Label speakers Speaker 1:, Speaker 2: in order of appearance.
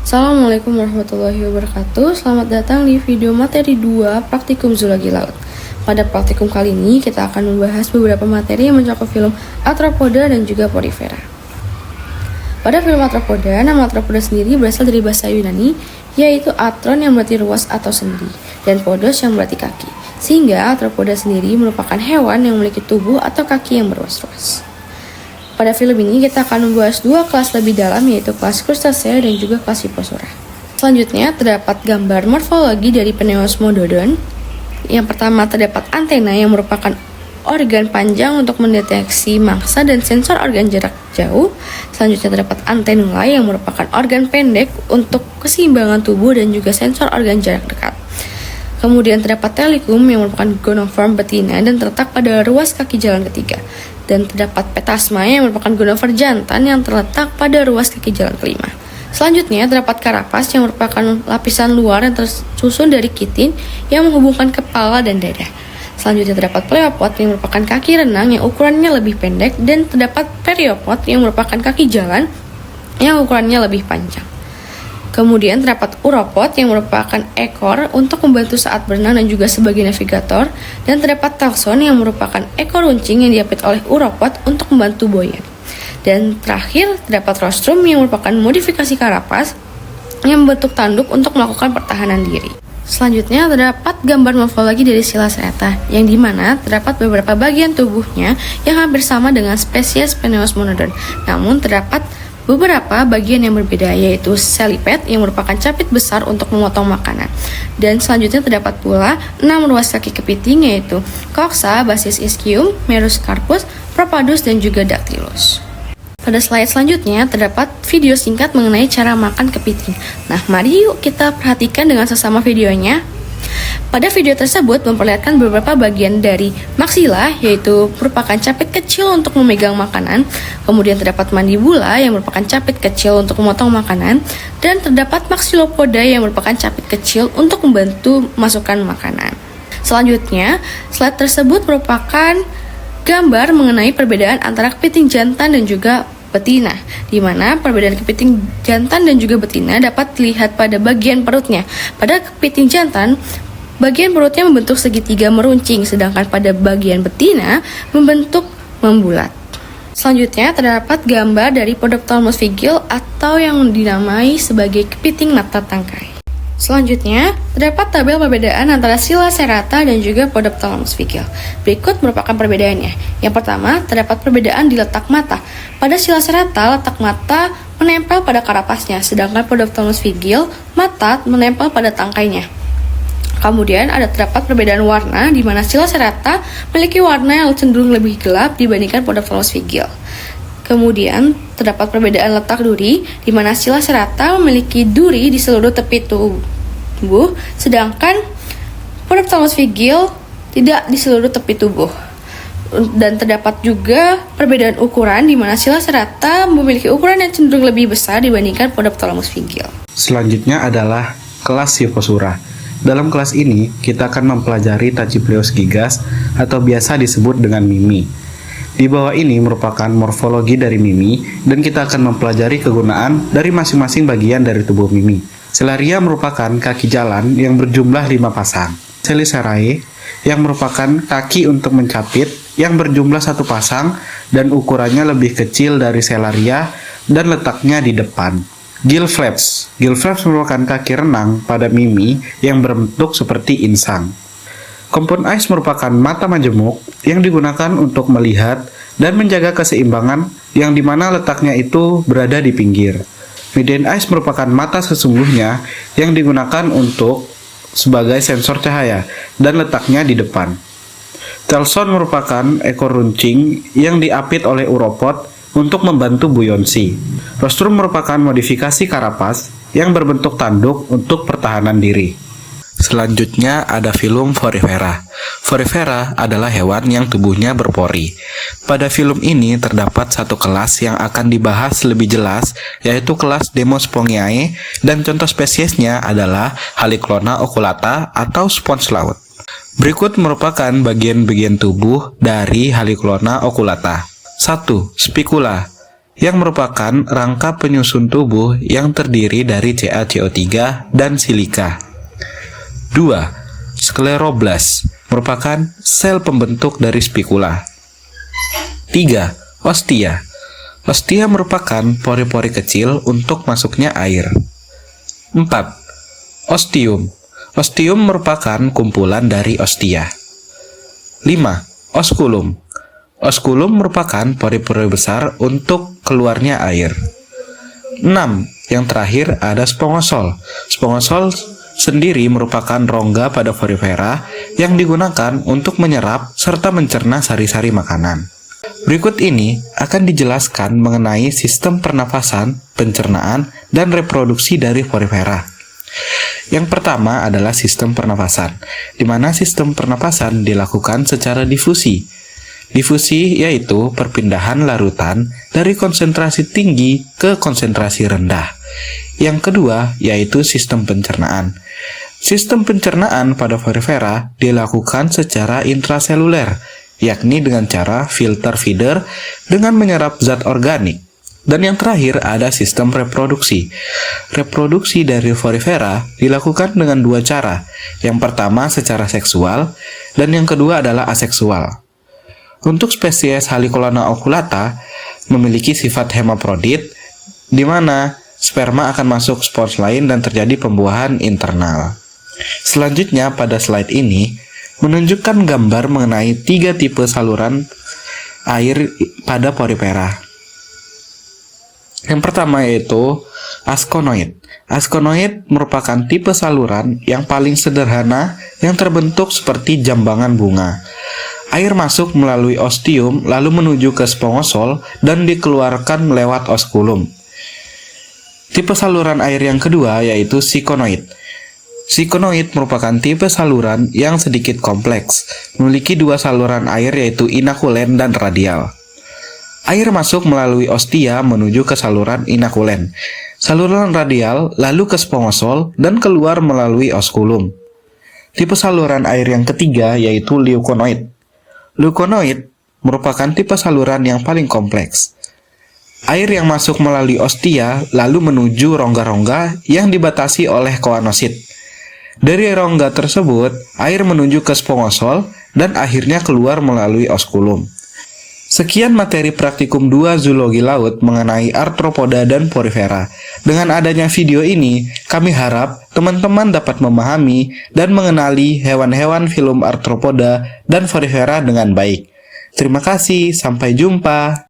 Speaker 1: Assalamualaikum warahmatullahi wabarakatuh. Selamat datang di video materi 2 Praktikum Zoologi Laut. Pada praktikum kali ini kita akan membahas beberapa materi yang mencakup film Arthropoda dan juga Porifera. Pada film Arthropoda, nama Arthropoda sendiri berasal dari bahasa Yunani, yaitu arthron yang berarti ruas atau sendi, dan podos yang berarti kaki. Sehingga Arthropoda sendiri merupakan hewan yang memiliki tubuh atau kaki yang berruas-ruas. Pada film ini kita akan membahas dua kelas lebih dalam, yaitu kelas Crustacea dan juga kelas Hipposura. Selanjutnya terdapat gambar morfologi dari Peneosmododon. Yang pertama terdapat antena yang merupakan organ panjang untuk mendeteksi mangsa dan sensor organ jarak jauh. Selanjutnya terdapat antenula yang merupakan organ pendek untuk keseimbangan tubuh dan juga sensor organ jarak dekat. Kemudian terdapat telikum yang merupakan gonoform betina dan terletak pada ruas kaki jalan ketiga. Dan terdapat petasma yang merupakan gonover jantan yang terletak pada ruas kaki jalan kelima. Selanjutnya terdapat karapas yang merupakan lapisan luar yang tersusun dari kitin yang menghubungkan kepala dan dada. Selanjutnya terdapat pleopod yang merupakan kaki renang yang ukurannya lebih pendek, dan terdapat periopod yang merupakan kaki jalan yang ukurannya lebih panjang. Kemudian terdapat uropod yang merupakan ekor untuk membantu saat berenang dan juga sebagai navigator, dan terdapat taxon yang merupakan ekor runcing yang diapit oleh uropod untuk membantu buoyan. Dan terakhir terdapat rostrum yang merupakan modifikasi karapas yang membentuk tanduk untuk melakukan pertahanan diri. Selanjutnya terdapat gambar morfologi dari Silacerata, yang dimana terdapat beberapa bagian tubuhnya yang hampir sama dengan spesies Peneosmododon, namun terdapat beberapa bagian yang berbeda, yaitu seliped yang merupakan capit besar untuk memotong makanan. Dan selanjutnya terdapat pula 6 ruas kaki kepiting, yaitu coxa, basis ischium, merus carpus, propadus, dan juga dactylus. Pada slide selanjutnya terdapat video singkat mengenai cara makan kepiting. Nah, mari yuk kita perhatikan dengan sesama videonya. Pada video tersebut memperlihatkan beberapa bagian dari maksila, yaitu merupakan capit kecil untuk memegang makanan. Kemudian terdapat mandibula yang merupakan capit kecil untuk memotong makanan, dan terdapat maxilopoda yang merupakan capit kecil untuk membantu masukkan makanan. Selanjutnya, slide tersebut merupakan gambar mengenai perbedaan antara kepiting jantan dan juga betina, di mana perbedaan kepiting jantan dan juga betina dapat dilihat pada bagian perutnya. Pada kepiting jantan, bagian perutnya membentuk segitiga meruncing, sedangkan pada bagian betina membentuk membulat. Selanjutnya terdapat gambar dari Podophthalmus vigil atau yang dinamai sebagai kepiting mata tangkai. Selanjutnya, terdapat tabel perbedaan antara Silacerata dan juga Podophthalmus vigil. Berikut merupakan perbedaannya. Yang pertama, terdapat perbedaan di letak mata. Pada Silacerata, letak mata menempel pada karapasnya, sedangkan Podophthalmus vigil, mata menempel pada tangkainya. Kemudian terdapat perbedaan warna, di mana Silacerata memiliki warna yang cenderung lebih gelap dibandingkan Podophthalmus vigil. Kemudian terdapat perbedaan letak duri, di mana Silacerata memiliki duri di seluruh tepi tubuh, sedangkan Podophthalmus vigil tidak di seluruh tepi tubuh. Dan terdapat juga perbedaan ukuran, di mana Silacerata memiliki ukuran yang cenderung lebih besar dibandingkan Podophthalmus vigil.
Speaker 2: Selanjutnya adalah kelas Hipposura. Dalam kelas ini, kita akan mempelajari Tachypleus gigas atau biasa disebut dengan mimi. Di bawah ini merupakan morfologi dari mimi, dan kita akan mempelajari kegunaan dari masing-masing bagian dari tubuh mimi. Celaria merupakan kaki jalan yang berjumlah 5 pasang. Chelicerae yang merupakan kaki untuk mencapit yang berjumlah 1 pasang dan ukurannya lebih kecil dari celaria dan letaknya di depan. Gill flaps merupakan kaki renang pada mimi yang berbentuk seperti insang. Compound eyes merupakan mata majemuk yang digunakan untuk melihat dan menjaga keseimbangan, yang dimana letaknya itu berada di pinggir. Median eyes merupakan mata sesungguhnya yang digunakan untuk sebagai sensor cahaya dan letaknya di depan. Telson merupakan ekor runcing yang diapit oleh uropod untuk membantu buoyancy. Rostrum merupakan modifikasi karapas yang berbentuk tanduk untuk pertahanan diri. Selanjutnya ada filum Porifera. Porifera adalah hewan yang tubuhnya berpori. Pada film ini terdapat satu kelas yang akan dibahas lebih jelas, yaitu kelas Demospongiae, dan contoh spesiesnya adalah Haliclona oculata atau spons laut. Berikut merupakan bagian-bagian tubuh dari Haliclona oculata. 1. Spicula, yang merupakan rangka penyusun tubuh yang terdiri dari CaCO3 dan silika. 2. Skleroblast merupakan sel pembentuk dari spikula. 3. Ostia. Ostia merupakan pori-pori kecil untuk masuknya air. 4. Ostium. Ostium merupakan kumpulan dari ostia. 5. Osculum. Osculum merupakan pori-pori besar untuk keluarnya air. 6. Yang terakhir ada spongosol. Spongosol sendiri merupakan rongga pada porifera yang digunakan untuk menyerap serta mencerna sari-sari makanan. Berikut ini akan dijelaskan mengenai sistem pernafasan, pencernaan, dan reproduksi dari porifera. Yang pertama adalah sistem pernafasan, di mana sistem pernafasan dilakukan secara difusi. Difusi yaitu perpindahan larutan dari konsentrasi tinggi ke konsentrasi rendah. Yang kedua yaitu sistem pencernaan. Sistem pencernaan pada porifera dilakukan secara intraseluler, yakni dengan cara filter feeder dengan menyerap zat organik. Dan yang terakhir ada sistem reproduksi. Reproduksi dari porifera dilakukan dengan dua cara. Yang pertama secara seksual, dan yang kedua adalah aseksual. Untuk spesies Halicolana oculata memiliki sifat hemaprodit, di mana sperma akan masuk spores lain dan terjadi pembuahan internal. Selanjutnya pada slide ini menunjukkan gambar mengenai 3 tipe saluran air pada porifera. Yang pertama yaitu askonoid. Askonoid merupakan tipe saluran yang paling sederhana yang terbentuk seperti jambangan bunga. Air masuk melalui ostium lalu menuju ke spongosol dan dikeluarkan lewat osculum. Tipe saluran air yang kedua yaitu sikonoid. Sikonoid merupakan tipe saluran yang sedikit kompleks, memiliki 2 saluran air yaitu inakulen dan radial. Air masuk melalui ostia menuju ke saluran inakulen, saluran radial lalu ke spongosol dan keluar melalui osculum. Tipe saluran air yang ketiga yaitu leukonoid. Leukonoid merupakan tipe saluran yang paling kompleks. Air yang masuk melalui ostia lalu menuju rongga-rongga yang dibatasi oleh koanosit. Dari rongga tersebut, air menuju ke spongosol dan akhirnya keluar melalui osculum. Sekian materi praktikum 2 zoologi laut mengenai arthropoda dan porifera. Dengan adanya video ini, kami harap teman-teman dapat memahami dan mengenali hewan-hewan filum arthropoda dan porifera dengan baik. Terima kasih, sampai jumpa.